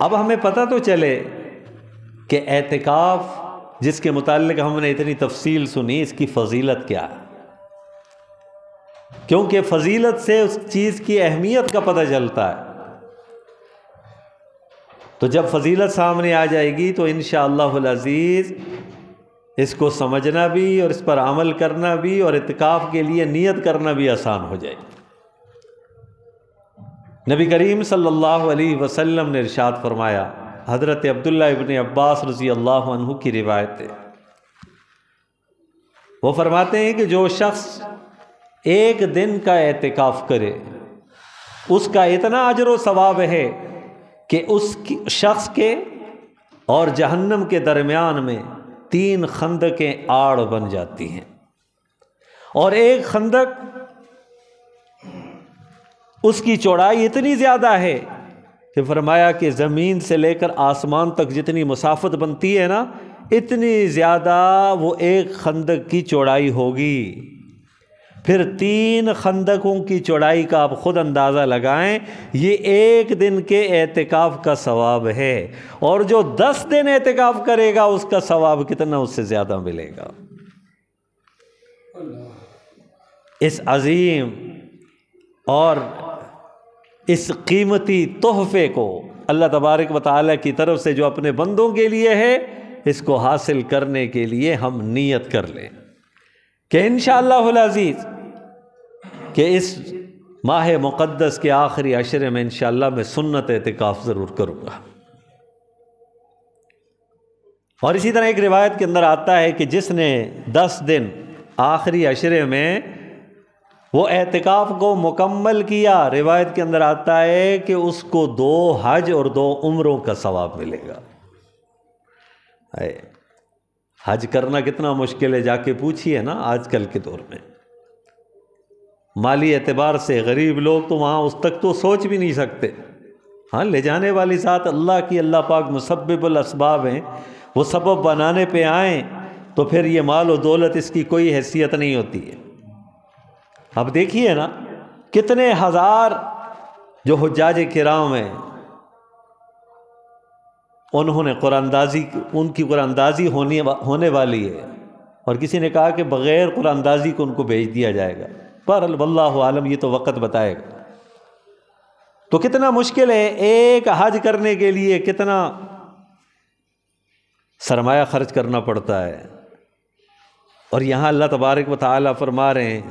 اب ہمیں پتہ تو چلے کہ اعتکاف جس کے متعلق ہم نے اتنی تفصیل سنی، اس کی فضیلت کیا ہے، کیونکہ فضیلت سے اس چیز کی اہمیت کا پتہ چلتا ہے۔ تو جب فضیلت سامنے آ جائے گی تو انشاءاللہ العزیز اس کو سمجھنا بھی اور اس پر عمل کرنا بھی اور اعتکاف کے لیے نیت کرنا بھی آسان ہو جائے گی۔ نبی کریم صلی اللہ علیہ وسلم نے ارشاد فرمایا، حضرت عبداللہ ابن عباس رضی اللہ عنہ کی روایت ہے، وہ فرماتے ہیں کہ جو شخص ایک دن کا اعتکاف کرے اس کا اتنا اجر و ثواب ہے کہ اس شخص کے اور جہنم کے درمیان میں 3 خندقیں آڑ بن جاتی ہیں، اور ایک خندق اس کی چوڑائی اتنی زیادہ ہے کہ فرمایا کہ زمین سے لے کر آسمان تک جتنی مسافت بنتی ہے نا، اتنی زیادہ وہ ایک خندق کی چوڑائی ہوگی۔ پھر 3 خندقوں کی چوڑائی کا آپ خود اندازہ لگائیں، یہ ایک دن کے اعتکاف کا ثواب ہے، اور جو 10 دن اعتکاف کرے گا اس کا ثواب کتنا اس سے زیادہ ملے گا۔ اس عظیم اور اس قیمتی تحفے کو اللہ تبارک و تعالیٰ کی طرف سے جو اپنے بندوں کے لیے ہے، اس کو حاصل کرنے کے لیے ہم نیت کر لیں کہ انشاءاللہ العزیز کہ اس ماہ مقدس کے آخری عشرے میں انشاءاللہ میں سنت اعتکاف ضرور کروں گا۔ اور اسی طرح ایک روایت کے اندر آتا ہے کہ جس نے 10 دن آخری عشرے میں وہ اعتکاف کو مکمل کیا، روایت کے اندر آتا ہے کہ اس کو 2 حج اور 2 عمروں کا ثواب ملے گا۔ حج کرنا کتنا مشکل ہے، جا کے پوچھیے نا آج کل کے دور میں۔ مالی اعتبار سے غریب لوگ تو وہاں اس تک تو سوچ بھی نہیں سکتے۔ ہاں، لے جانے والی ذات اللہ کی، اللہ پاک مسبب الاسباب ہیں، وہ سبب بنانے پہ آئیں تو پھر یہ مال و دولت اس کی کوئی حیثیت نہیں ہوتی ہے۔ اب دیکھیے نا کتنے ہزار جو حجاج کرام ہیں، انہوں نے ان کی قرآن اندازی ہونے والی ہے، اور کسی نے کہا کہ بغیر قرآن اندازی کو ان کو بھیج دیا جائے گا، پر واللہ عالم، یہ تو وقت بتائے گا۔ تو کتنا مشکل ہے، ایک حج کرنے کے لیے کتنا سرمایہ خرچ کرنا پڑتا ہے، اور یہاں اللہ تبارک و تعالیٰ فرما رہے ہیں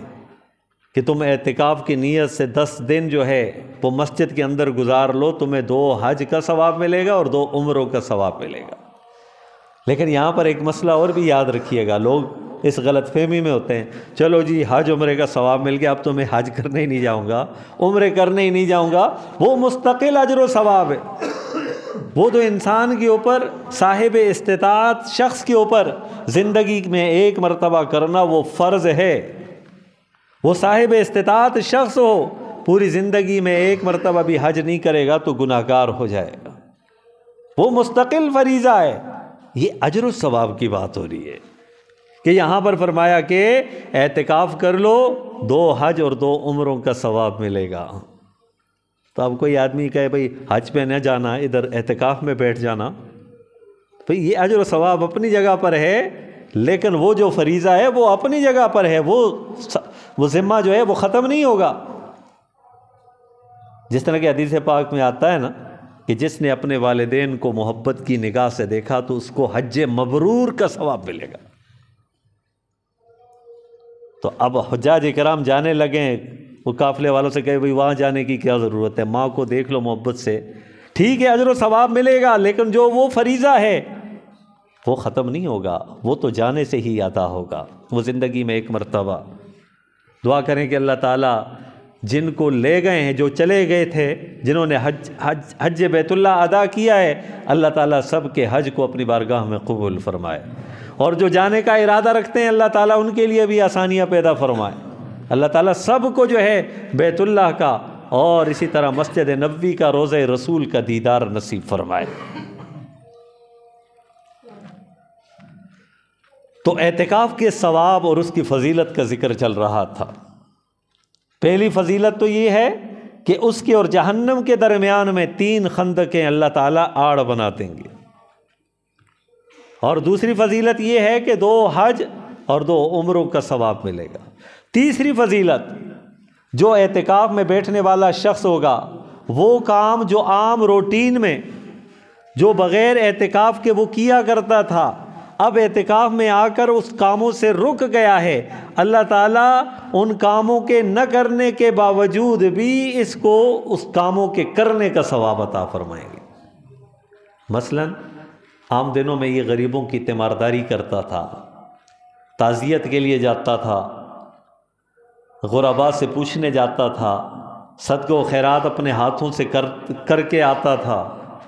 کہ تم اعتکاف کی نیت سے 10 دن جو ہے وہ مسجد کے اندر گزار لو، تمہیں 2 حج کا ثواب ملے گا اور 2 عمروں کا ثواب ملے گا۔ لیکن یہاں پر ایک مسئلہ اور بھی یاد رکھیے گا، لوگ اس غلط فہمی میں ہوتے ہیں، چلو جی حج عمرے کا ثواب مل گیا، اب تو میں حج کرنے ہی نہیں جاؤں گا، عمرے کرنے ہی نہیں جاؤں گا۔ وہ مستقل اجر و ثواب ہے، وہ تو انسان کے اوپر، صاحب استطاعت شخص کے اوپر زندگی میں ایک مرتبہ کرنا وہ فرض ہے۔ وہ صاحب استطاعت شخص ہو، پوری زندگی میں ایک مرتبہ بھی حج نہیں کرے گا تو گناہگار ہو جائے گا، وہ مستقل فریضہ ہے۔ یہ اجر و ثواب کی بات ہو رہی ہے کہ یہاں پر فرمایا کہ اعتکاف کر لو، 2 حج اور 2 عمروں کا ثواب ملے گا۔ تو اب کوئی آدمی کہے بھئی حج پہ نہ جانا، ادھر اعتکاف میں بیٹھ جانا، بھئی یہ اجر و ثواب اپنی جگہ پر ہے، لیکن وہ جو فریضہ ہے وہ اپنی جگہ پر ہے، وہ ذمہ جو ہے وہ ختم نہیں ہوگا۔ جس طرح کہ حدیث پاک میں آتا ہے نا کہ جس نے اپنے والدین کو محبت کی نگاہ سے دیکھا تو اس کو حج مبرور کا ثواب ملے گا۔ تو اب حجاج کرام جانے لگے، وہ قافلے والوں سے کہے بھئی وہاں جانے کی کیا ضرورت ہے، ماں کو دیکھ لو محبت سے، ٹھیک ہے اجر و ثواب ملے گا، لیکن جو وہ فریضہ ہے وہ ختم نہیں ہوگا، وہ تو جانے سے ہی ادا ہوگا، وہ زندگی میں ایک مرتبہ۔ دعا کریں کہ اللہ تعالیٰ جن کو لے گئے ہیں، جو چلے گئے تھے، جنہوں نے حج بیت اللہ ادا کیا ہے، اللہ تعالیٰ سب کے حج کو اپنی بارگاہ میں قبول فرمائے، اور جو جانے کا ارادہ رکھتے ہیں اللہ تعالیٰ ان کے لیے بھی آسانیاں پیدا فرمائے۔ اللہ تعالیٰ سب کو جو ہے بیت اللہ کا اور اسی طرح مسجد نبوی کا، روضہ رسول کا دیدار نصیب فرمائے۔ تو اعتکاف کے ثواب اور اس کی فضیلت کا ذکر چل رہا تھا۔ پہلی فضیلت تو یہ ہے کہ اس کے اور جہنم کے درمیان میں 3 خندقیں اللہ تعالیٰ آڑ بنا دیں گے۔ اور دوسری فضیلت یہ ہے کہ 2 حج اور 2 عمروں کا ثواب ملے گا۔ تیسری فضیلت، جو اعتکاف میں بیٹھنے والا شخص ہوگا، وہ کام جو عام روٹین میں جو بغیر اعتکاف کے وہ کیا کرتا تھا، اب اعتکاف میں آ کر اس کاموں سے رک گیا ہے، اللہ تعالیٰ ان کاموں کے نہ کرنے کے باوجود بھی اس کو اس کاموں کے کرنے کا ثواب عطا فرمائیں گے۔ مثلاً عام دنوں میں یہ غریبوں کی تیمارداری کرتا تھا، تعزیت کے لیے جاتا تھا، غرباء سے پوچھنے جاتا تھا، صدقہ و خیرات اپنے ہاتھوں سے کر کے آتا تھا،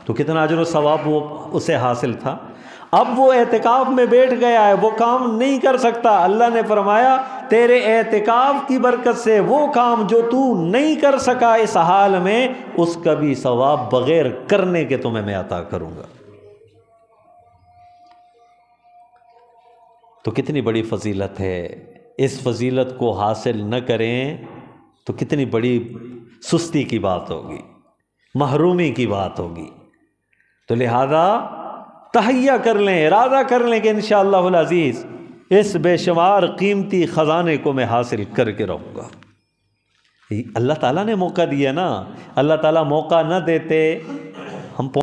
تو کتنا اجر و ثواب وہ اسے حاصل تھا۔ اب وہ اعتکاف میں بیٹھ گیا ہے، وہ کام نہیں کر سکتا، اللہ نے فرمایا تیرے اعتکاف کی برکت سے وہ کام جو تو نہیں کر سکا اس حال میں، اس کا بھی ثواب بغیر کرنے کے تمہیں میں عطا کروں گا۔ تو کتنی بڑی فضیلت ہے، اس فضیلت کو حاصل نہ کریں تو کتنی بڑی سستی کی بات ہوگی، محرومی کی بات ہوگی۔ تو لہذا تہیہ کر لیں، ارادہ کر لیں کہ انشاءاللہ العزیز اس بے شمار قیمتی خزانے کو میں حاصل کر کے رہوں گا۔ اللہ تعالیٰ نے موقع دیا نا، اللہ تعالیٰ موقع نہ دیتے ہم